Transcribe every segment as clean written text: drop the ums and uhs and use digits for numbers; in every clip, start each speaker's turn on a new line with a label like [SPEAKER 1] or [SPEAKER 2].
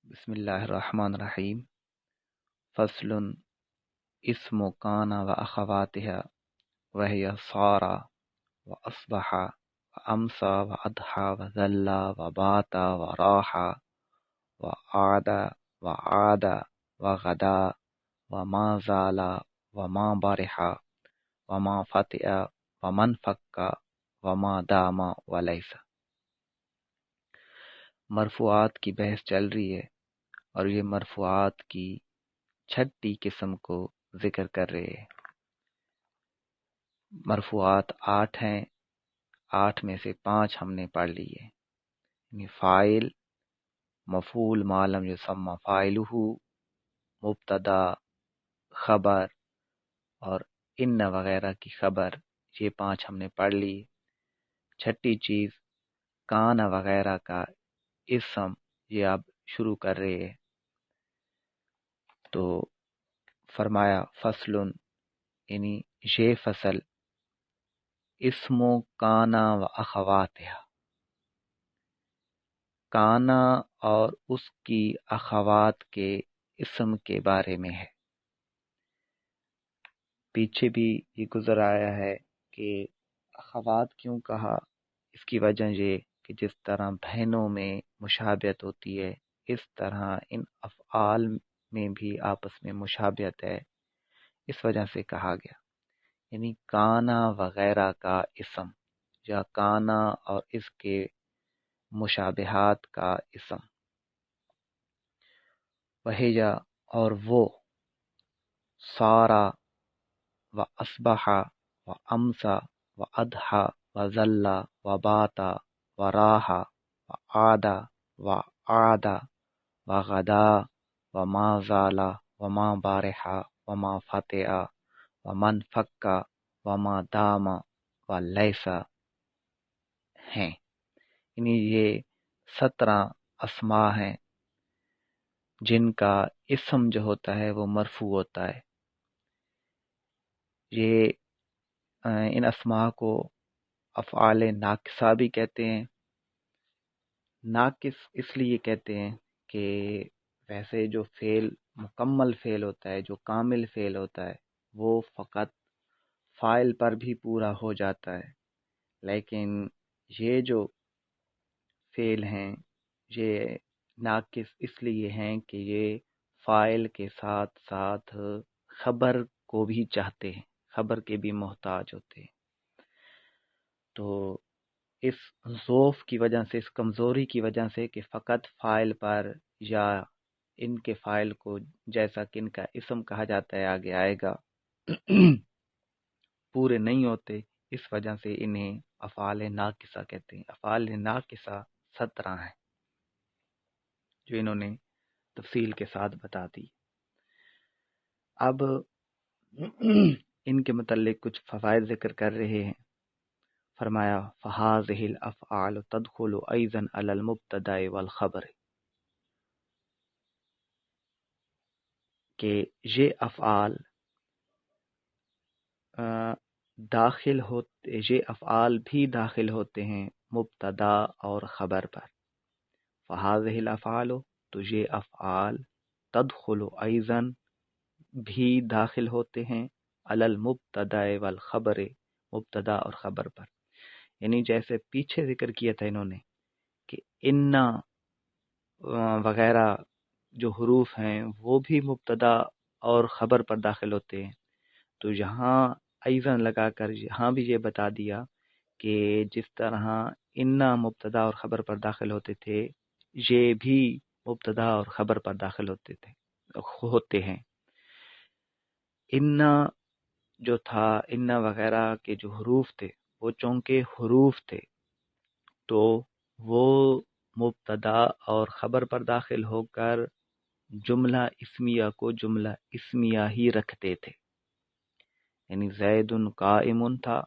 [SPEAKER 1] بسم اللہ الرحمن الرحیم فصل اسم کان و اخواتها وهي صار و اصبح و امسى و اضحى و ظل و بات و راح و عاد و عاد و غدا و ما زال و ما برح و ما فتئ و من فک و ما دام و لیس۔ مرفوعات کی بحث چل رہی ہے اور یہ مرفوعات کی چھٹی قسم کو ذکر کر رہے ہیں۔ مرفوعات 8 ہیں، 8 میں سے 5 ہم نے پڑھ لی ہے، یعنی فاعل، مفعول ما لم یسمى فاعلہ، مبتدا، خبر اور ان وغیرہ کی خبر، یہ 5 ہم نے پڑھ لی۔ چھٹی چیز کان وغیرہ کا اسم، یہ اب شروع کر رہے ہیں۔ تو فرمایا فصل، یعنی یہ فصل اسم کانا و اخواتها، کانا اور اس کی اخوات کے اسم کے بارے میں ہے۔ پیچھے بھی یہ گزر آیا ہے کہ اخوات کیوں کہا، اس کی وجہ یہ کہ جس طرح بہنوں میں مشابہت ہوتی ہے، اس طرح ان افعال میں بھی آپس میں مشابہت ہے، اس وجہ سے کہا گیا۔ یعنی کانا وغیرہ کا اسم یا کانا اور اس کے مشابہات کا اسم، وہیا اور وہ، سارا و اصبح و امسا و اضحى و ظل و باتا و راح و عاد و عاد و غدا و ما زال و ما بارح و ما فتئ و من فک و ما دام و لیس ہیں۔ یعنی یہ 17 اسماء ہیں جن کا اسم جو ہوتا ہے وہ مرفوع ہوتا ہے۔ یہ ان اسماء کو افعال ناقصہ بھی کہتے ہیں۔ ناقص اس لیے کہتے ہیں کہ ویسے جو فعل مکمل فعل ہوتا ہے، جو کامل فعل ہوتا ہے، وہ فقط فاعل پر بھی پورا ہو جاتا ہے، لیکن یہ جو فعل ہیں یہ ناقص اس لیے ہیں کہ یہ فاعل کے ساتھ ساتھ خبر کو بھی چاہتے ہیں، خبر کے بھی محتاج ہوتے ہیں۔ تو اس ضعف کی وجہ سے، اس کمزوری کی وجہ سے کہ فقط فاعل پر یا ان کے فاعل کو، جیسا کہ ان کا اسم کہا جاتا ہے آگے آئے گا، پورے نہیں ہوتے، اس وجہ سے انہیں افعال ناقصہ کہتے ہیں۔ افعال ناقصہ 17 ہیں جو انہوں نے تفصیل کے ساتھ بتا دی۔ اب ان کے متعلق کچھ فوائد ذکر کر رہے ہیں۔ فرمایا فَهَذِهِ الْأَفْعَالُ تَدْخُلُ أَيْضًا عَلَى الْمُبْتَدَإِ وَالْخَبَرِ، کہ یہ افعال یہ افعال بھی داخل ہوتے ہیں مبتدا اور خبر پر۔ فَهَذِهِ الْأَفْعَالُ، تو یہ افعال، تدخل ایضاً بھی داخل ہوتے ہیں، علی المبتدأ والخبر، مبتدا اور خبر پر۔ یعنی جیسے پیچھے ذکر کیا تھا انہوں نے کہ انا وغیرہ جو حروف ہیں وہ بھی مبتدا اور خبر پر داخل ہوتے ہیں، تو یہاں ایضاً لگا کر یہاں بھی یہ بتا دیا کہ جس طرح انا مبتدا اور خبر پر داخل ہوتے تھے، یہ بھی مبتدا اور خبر پر داخل ہوتے ہیں۔ انا جو تھا، انا وغیرہ کے جو حروف تھے وہ چونکہ حروف تھے تو وہ مبتدا اور خبر پر داخل ہو کر جملہ اسمیہ کو جملہ اسمیہ ہی رکھتے تھے۔ یعنی زید قائم تھا،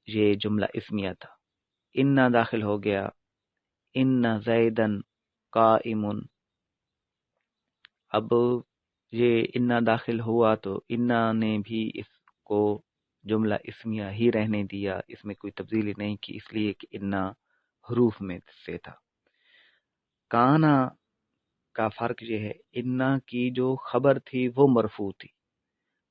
[SPEAKER 1] یہ جملہ اسمیہ تھا۔ انا داخل ہو گیا، ان زیدن قائم، اب یہ انا داخل ہوا تو انا نے بھی اس کو جملہ اسمیہ ہی رہنے دیا، اس میں کوئی تبدیلی نہیں کی، اس لیے کہ انا حروف میں سے تھا۔ کانا کا فرق یہ ہے، انا کی جو خبر تھی وہ مرفوع تھی،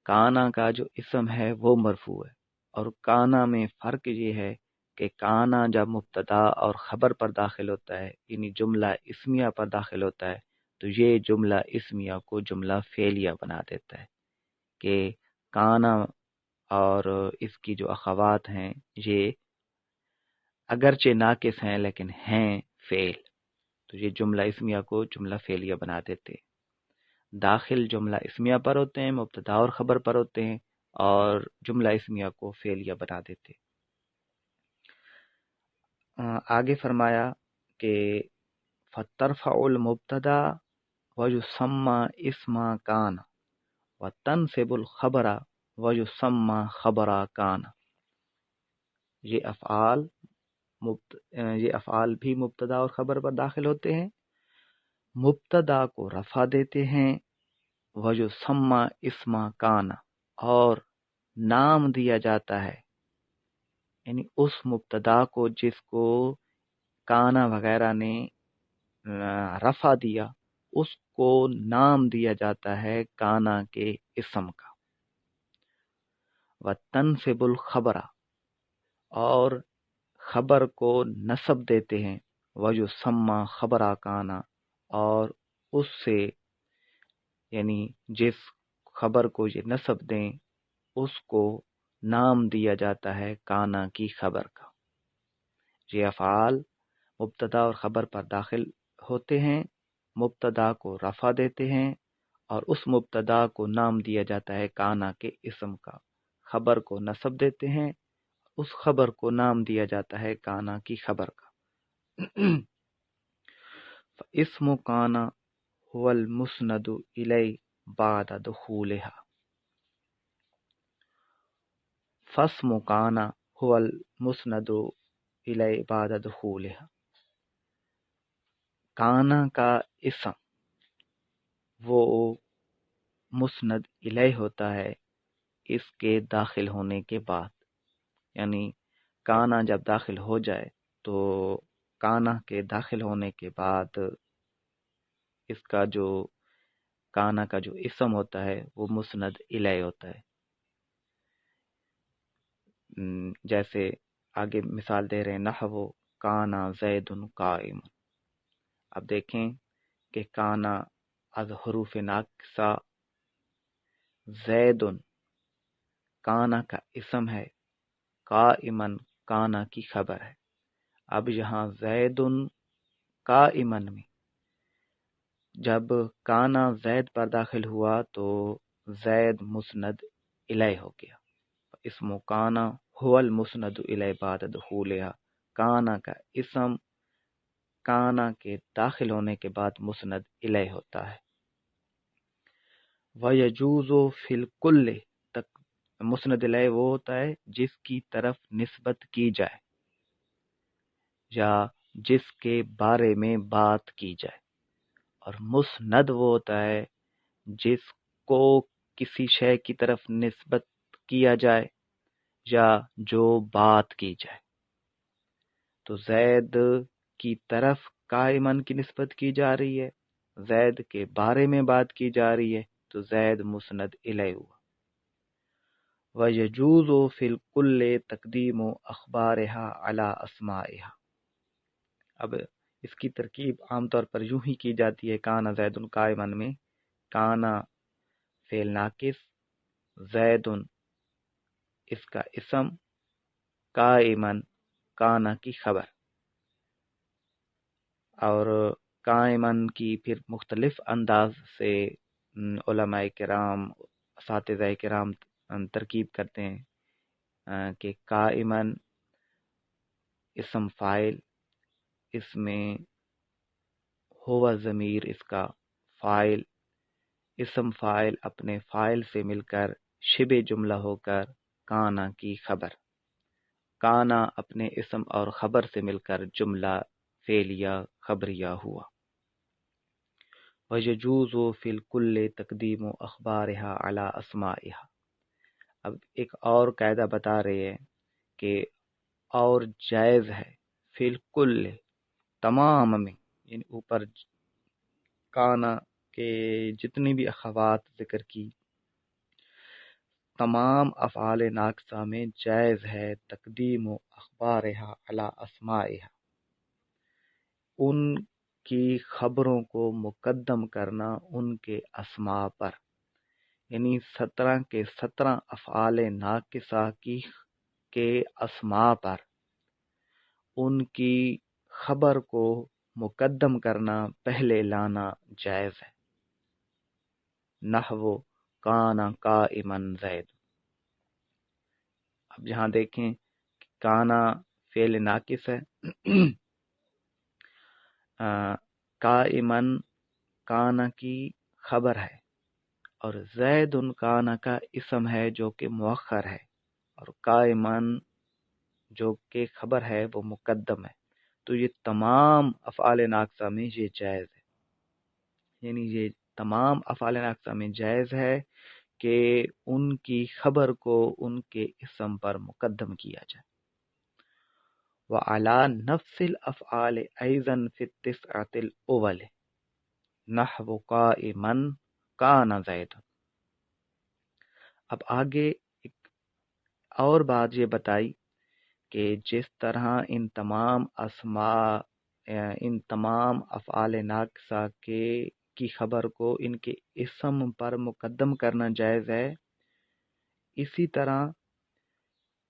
[SPEAKER 1] کانا کا جو اسم ہے وہ مرفوع ہے، اور کانا میں فرق یہ ہے کہ کانا جب مبتدا اور خبر پر داخل ہوتا ہے، یعنی جملہ اسمیہ پر داخل ہوتا ہے، تو یہ جملہ اسمیہ کو جملہ فعلیہ بنا دیتا ہے کہ کانا اور اس کی جو اخوات ہیں یہ اگرچہ ناقص ہیں لیکن ہیں فعل، تو یہ جملہ اسمیہ کو جملہ فعلیہ بنا دیتے ہیں۔ داخل جملہ اسمیہ پر ہوتے ہیں، مبتدا اور خبر پر ہوتے ہیں، اور جملہ اسمیہ کو فعلیہ بنا دیتے ہیں۔ آگے فرمایا کہ فَتَرْفَعُ الْمُبْتَدَى وَيُسَمَّى اسْمَ كَانَ وَتَنْصِبُ الْخَبَرَ وَيُسَمَّى خَبَرَ كَانَ۔ یہ افعال بھی مبتدا اور خبر پر داخل ہوتے ہیں، مبتدا کو رفع دیتے ہیں، وَيُسَمَّى اسْمَ كَانَ، اور نام دیا جاتا ہے، یعنی اس مبتدا کو جس کو کانا وغیرہ نے رفع دیا، اس کو نام دیا جاتا ہے کانا کے اسم کا۔ وَتَنْصِبُ الْخَبَرَ، اور خبر کو نصب دیتے ہیں، وَيُسَمَّى خَبَرَ كَانَ، اور اس سے یعنی جس خبر کو یہ نصب دیں اس کو نام دیا جاتا ہے کانا کی خبر کا۔ یہ افعال مبتدا اور خبر پر داخل ہوتے ہیں، مبتدا کو رفع دیتے ہیں اور اس مبتدا کو نام دیا جاتا ہے کانا کے اسم کا، خبر کو نصب دیتے ہیں، اس خبر کو نام دیا جاتا ہے کانا کی خبر کا۔ اسم کانا هو المسند الی بعد دخولها، فاسم کانا هو المسند الی بعد دخولها۔ کانا کا اسم وہ مسند الیہ ہوتا ہے اس کے داخل ہونے کے بعد، یعنی کانا جب داخل ہو جائے تو کانا کے داخل ہونے کے بعد اس کا جو کانا کا جو اسم ہوتا ہے وہ مسند الیہ ہوتا ہے۔ جیسے آگے مثال دے رہے ہیں، نحو کانا زید قائم۔ اب دیکھیں کہ کانا از حروف ناقصہ، زید کانا کا اسم ہے، قائمن کانا کی خبر ہے۔ اب یہاں زید قائمن میں جب کانا زید پر داخل ہوا تو زید مسند الیہ ہو گیا، اسم کانا هو المسند الیہ بعد دخولها، کانا کا اسم کانا کے داخل ہونے کے بعد مسند الیہ ہوتا ہے۔ وَيَجُوزُ فِي الْكُلِّ، مسند الیہ وہ ہوتا ہے جس کی طرف نسبت کی جائے یا جس کے بارے میں بات کی جائے، اور مسند وہ ہوتا ہے جس کو کسی شے کی طرف نسبت کیا جائے یا جو بات کی جائے۔ تو زید کی طرف قائمن کی نسبت کی جا رہی ہے، زید کے بارے میں بات کی جا رہی ہے، تو زید مسند الیہ ہوا۔ وَيَجُوزُ فِي الْكُلِّ تَقْدِيمُ أَخْبَارِهَا عَلَى أَسْمَائِهَا۔ اب اس کی ترکیب عام طور پر یوں ہی کی جاتی ہے کانا زید قائمن میں، کانا فعل ناقص، زید اس کا اسم، قائمن کانا کی خبر، اور قائمن کی پھر مختلف انداز سے علماء کرام، اساتذہ کرام ترکیب کرتے ہیں کہ قائمن اسم فاعل، اس میں ہوا ضمیر اس کا فاعل، اسم فاعل اپنے فاعل سے مل کر شبہ جملہ ہو کر کانا کی خبر، کانا اپنے اسم اور خبر سے مل کر جملہ فعلیہ خبریہ ہوا۔ وَيَجُوزُ فِي الْكُلِّ تَقْدِيمُ أَخْبَارِهَا عَلَى أَسْمَائِهَا۔ اب ایک اور قاعدہ بتا رہے ہیں کہ اور جائز ہے فی الکل تمام میں، یعنی اوپر کانا کے جتنی بھی اخوات ذکر کی، تمام افعال ناقصہ میں جائز ہے تقدیم و اخبارها علی اسمائها، ان کی خبروں کو مقدم کرنا ان کے اسماء پر، یعنی 17 کے 17 افعال ناقصہ کے اسماء پر ان کی خبر کو مقدم کرنا، پہلے لانا جائز ہے۔ نحو کان قائما زید، اب جہاں دیکھیں کانا فعل ناقص ہے، قائمن کانا کی خبر ہے، اور زید کانا کا اسم ہے جو کہ مؤخر ہے، اور قائمن جو کہ خبر ہے وہ مقدم ہے۔ تو یہ تمام افعال ناقصہ میں یہ جائز ہے، یعنی یہ تمام افعال ناقصہ میں جائز ہے کہ ان کی خبر کو ان کے اسم پر مقدم کیا جائے۔ وَعَلَى نَفْسِ الْأَفْعَالِ أَيْضًا فِي التِّسْعَةِ الْأُوَلِ نَحْوُ قَائِمًا كَانَ زَيْدٌ۔ اب آگے ایک اور بات یہ بتائی کہ جس طرح ان تمام افعال ناقصہ کی خبر کو ان کے اسم پر مقدم کرنا جائز ہے، اسی طرح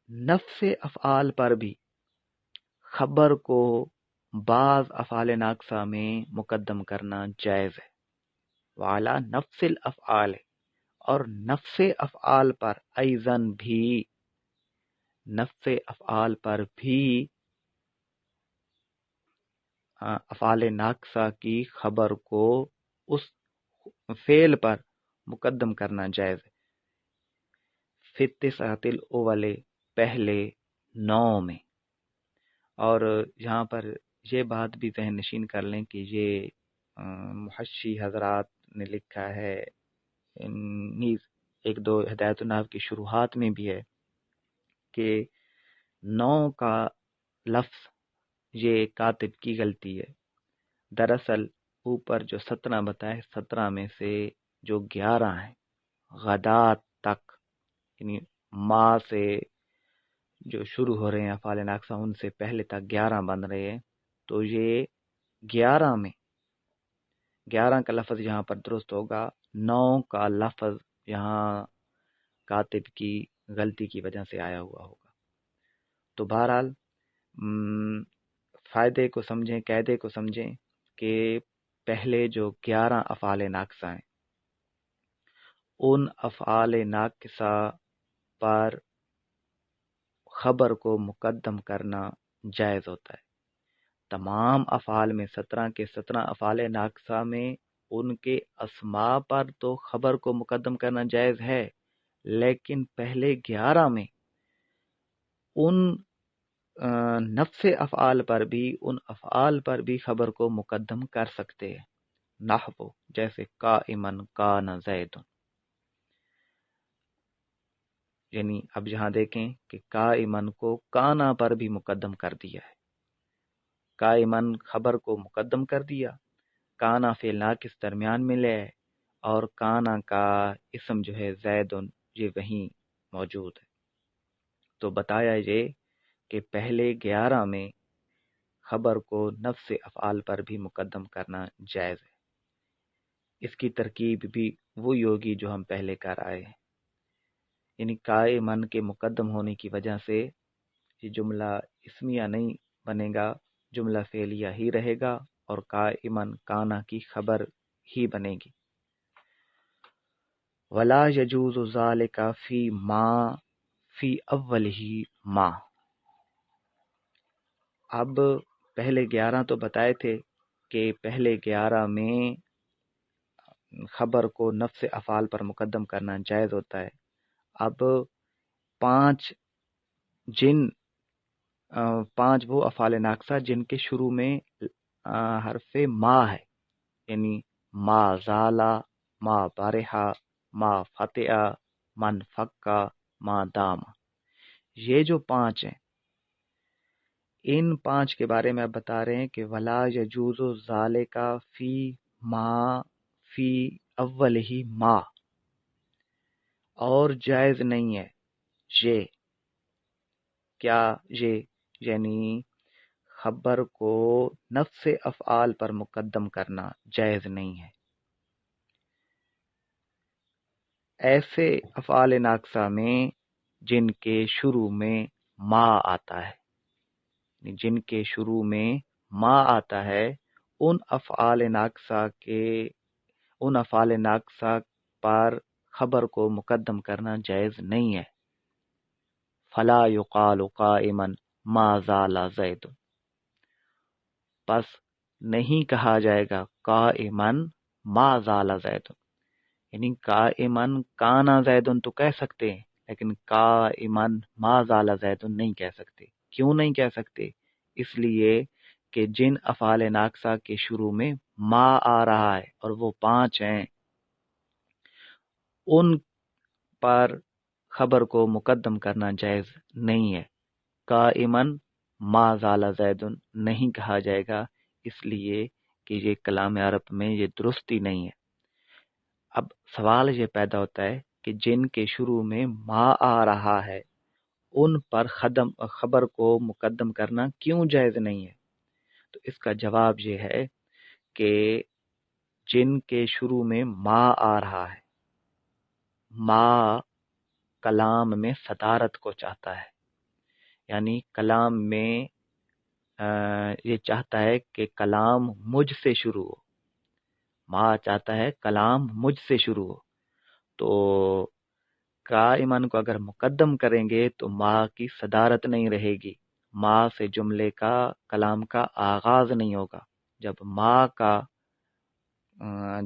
[SPEAKER 1] نفس افعال پر بھی خبر کو بعض افعال ناقصہ میں مقدم کرنا جائز ہے۔ وعلی نفس الافعال، اور نفس افعال پر، ایضاً بھی، نفس افعال پر بھی افعال ناقصہ کی خبر کو اس فعل پر مقدم کرنا جائز ہے، فی التسعۃ الاول، پہلے 9 میں۔ اور یہاں پر یہ بات بھی ذہن نشین کر لیں کہ یہ محشی حضرات نے لکھا ہے، نیز ایک دو ہدایت النحو کی شروحات میں بھی ہے کہ 9 کا لفظ یہ کاتب کی غلطی ہے۔ دراصل اوپر جو 17 بتائے، 17 میں سے جو 11 ہیں غدا تک، یعنی ما سے جو شروع ہو رہے ہیں افعال ناقصہ، ان سے پہلے تک 11 بن رہے ہیں، تو یہ 11 میں 11 کا لفظ یہاں پر درست ہوگا، 9 کا لفظ یہاں کاتب کی غلطی کی وجہ سے آیا ہوا ہوگا۔ تو بہرحال فائدے کو سمجھیں، قاعدے کو سمجھیں کہ پہلے جو 11 افعال ناقصہ ہیں، ان افعال ناقصہ پر خبر کو مقدم کرنا جائز ہوتا ہے۔ تمام افعال میں 17 کے 17 افعال ناقصہ میں ان کے اسماء پر تو خبر کو مقدم کرنا جائز ہے، لیکن پہلے 11 میں ان نفس افعال پر بھی، ان افعال پر بھی خبر کو مقدم کر سکتے ہیں۔ نحو جیسے قائمن کان زید، یعنی اب یہاں دیکھیں کہ قائمن کو کانا پر بھی مقدم کر دیا ہے، قائمن خبر کو مقدم کر دیا، کانا فعل ناقص درمیان میں لے، اور کانا کا اسم جو ہے زید، یہ وہیں موجود ہے۔ تو بتایا یہ کہ پہلے 11 میں خبر کو نفس افعال پر بھی مقدم کرنا جائز ہے۔ اس کی ترکیب بھی وہی ہوگی جو ہم پہلے کر آئے ہیں، یعنی قائمن کے مقدم ہونے کی وجہ سے یہ جملہ اسمیہ نہیں بنے گا، جملہ فعلیہ ہی رہے گا، اور قائمن کانا کی خبر ہی بنے گی۔ ولا یجوز ذالک فی ما فی اولہ ما، اب پہلے 11 تو بتائے تھے کہ پہلے 11 میں خبر کو نفس افعال پر مقدم کرنا جائز ہوتا ہے۔ اب 5 وہ افعال ناقصہ جن کے شروع میں حرف ما ہے، یعنی ما زالا، ما بارحا، ما فتح، من فکا، ما دام، یہ جو 5 ہیں، ان 5 کے بارے میں اب بتا رہے ہیں کہ ولا یجوز ذالک فی ما فی اول ہی ما، اور جائز نہیں ہے یہ، کیا یہ، یعنی خبر کو نفس افعال پر مقدم کرنا جائز نہیں ہے۔ ایسے افعال ناقصہ میں جن کے شروع میں ما آتا ہے، جن کے شروع میں ما آتا ہے، ان افعال ناقصہ پر خبر کو مقدم کرنا جائز نہیں ہے۔ فلا یقال قائما ما زال زید، پس نہیں کہا جائے گا قائما ما زال زید، یعنی قائمن کانا زیدن تو کہہ سکتے ہیں، لیکن قائمن ما زال زیدن نہیں کہہ سکتے۔ کیوں نہیں کہہ سکتے؟ اس لیے کہ جن افعال ناقصہ کے شروع میں ما آ رہا ہے اور وہ 5 ہیں، ان پر خبر کو مقدم کرنا جائز نہیں ہے۔ قائمن ما زال زیدن نہیں کہا جائے گا، اس لیے کہ یہ کلام عرب میں یہ درستی نہیں ہے۔ اب سوال یہ پیدا ہوتا ہے کہ جن کے شروع میں ما آ رہا ہے ان پر خبر کو مقدم کرنا کیوں جائز نہیں ہے؟ تو اس کا جواب یہ ہے کہ جن کے شروع میں ما آ رہا ہے، ما کلام میں صدارت کو چاہتا ہے، یعنی کلام میں یہ چاہتا ہے کہ کلام مجھ سے شروع ہو، ما چاہتا ہے کلام مجھ سے شروع ہو، تو قائمن کو اگر مقدم کریں گے تو ما کی صدارت نہیں رہے گی، ما سے جملے کا کلام کا آغاز نہیں ہوگا۔ جب ما کا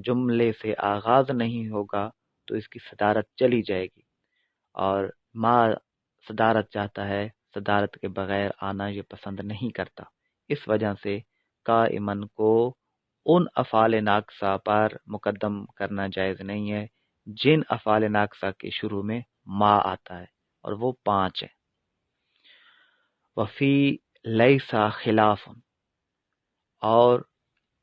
[SPEAKER 1] جملے سے آغاز نہیں ہوگا تو اس کی صدارت چلی جائے گی، اور ما صدارت چاہتا ہے، صدارت کے بغیر آنا یہ پسند نہیں کرتا۔ اس وجہ سے قائمن کو ان افعال ناقصہ پر مقدم کرنا جائز نہیں ہے جن افعال ناقصہ کے شروع میں ما آتا ہے، اور وہ 5 ہے۔ وفی لیسا خلاف، اور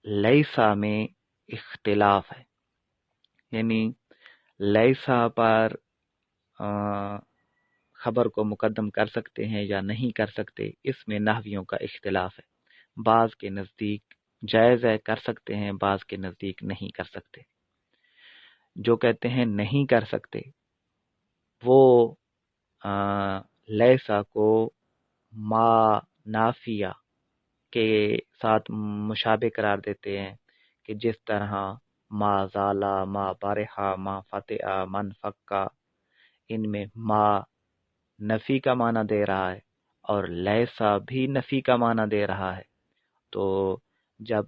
[SPEAKER 1] لیسا میں اختلاف ہے، یعنی لیسا پر خبر کو مقدم کر سکتے ہیں یا نہیں کر سکتے، اس میں نحویوں کا اختلاف ہے۔ بعض کے نزدیک جائز ہے، کر سکتے ہیں، بعض کے نزدیک نہیں کر سکتے۔ جو کہتے ہیں نہیں کر سکتے وہ لیسا کو ما نافیہ کے ساتھ مشابہ قرار دیتے ہیں کہ جس طرح ما زالا، ما بارحا، ما فتح، من فکا، ان میں ما نفی کا معنی دے رہا ہے اور لیسا بھی نفی کا معنی دے رہا ہے، تو جب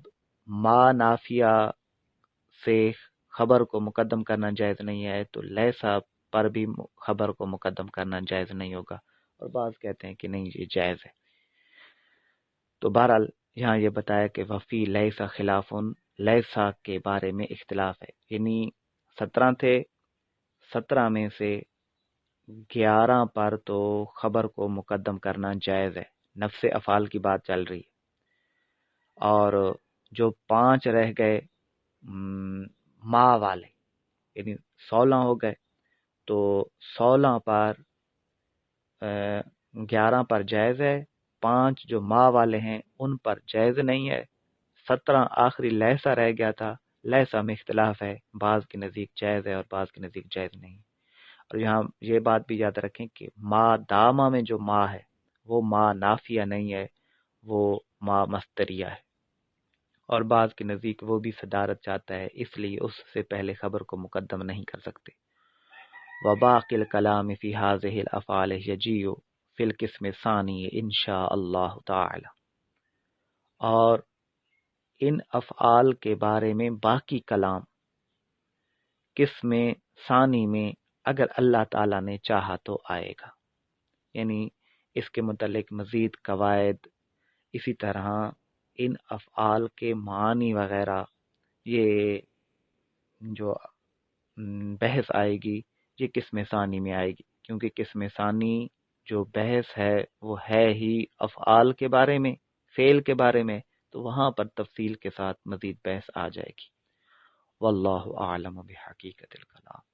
[SPEAKER 1] ما نافیہ سے خبر کو مقدم کرنا جائز نہیں ہے تو لیسا پر بھی خبر کو مقدم کرنا جائز نہیں ہوگا، اور بعض کہتے ہیں کہ نہیں یہ جائز ہے۔ تو بہرحال یہاں یہ بتایا کہ وفی لیسا خلافن، لیسا کے بارے میں اختلاف ہے، یعنی 17 تھے، 17 میں سے 11 پر تو خبر کو مقدم کرنا جائز ہے، نفس افعال کی بات چل رہی ہے، اور جو 5 رہ گئے ما والے، یعنی 16 ہو گئے، تو 16 پر 11 پر جائز ہے، 5 جو ما والے ہیں ان پر جائز نہیں ہے، 17 آخری لیسا رہ گیا تھا، لیسا میں اختلاف ہے، بعض کے نزدیک جائز ہے اور بعض کے نزدیک جائز نہیں۔ اور یہاں یہ بات بھی یاد رکھیں کہ ما داما میں جو ما ہے وہ ما نافیہ نہیں ہے، وہ ما مستریہ ہے، اور بعض کے نزدیک وہ بھی صدارت چاہتا ہے، اس لیے اس سے پہلے خبر کو مقدم نہیں کر سکتے۔ وباقی الکلام فی هذه الافعال یجیء فی القسم الثانی انشاء اللہ تعالی، اور ان افعال کے بارے میں باقی کلام قسم ثانی میں اگر اللہ تعالیٰ نے چاہا تو آئے گا، یعنی اس کے متعلق مزید قواعد، اسی طرح ان افعال کے معنی وغیرہ، یہ جو بحث آئے گی یہ قسم ثانی میں آئے گی، کیونکہ قسم ثانی جو بحث ہے وہ ہے ہی افعال کے بارے میں، فعل کے بارے میں، تو وہاں پر تفصیل کے ساتھ مزید بحث آ جائے گی۔ واللہ اعلم بحقیقت الکلام۔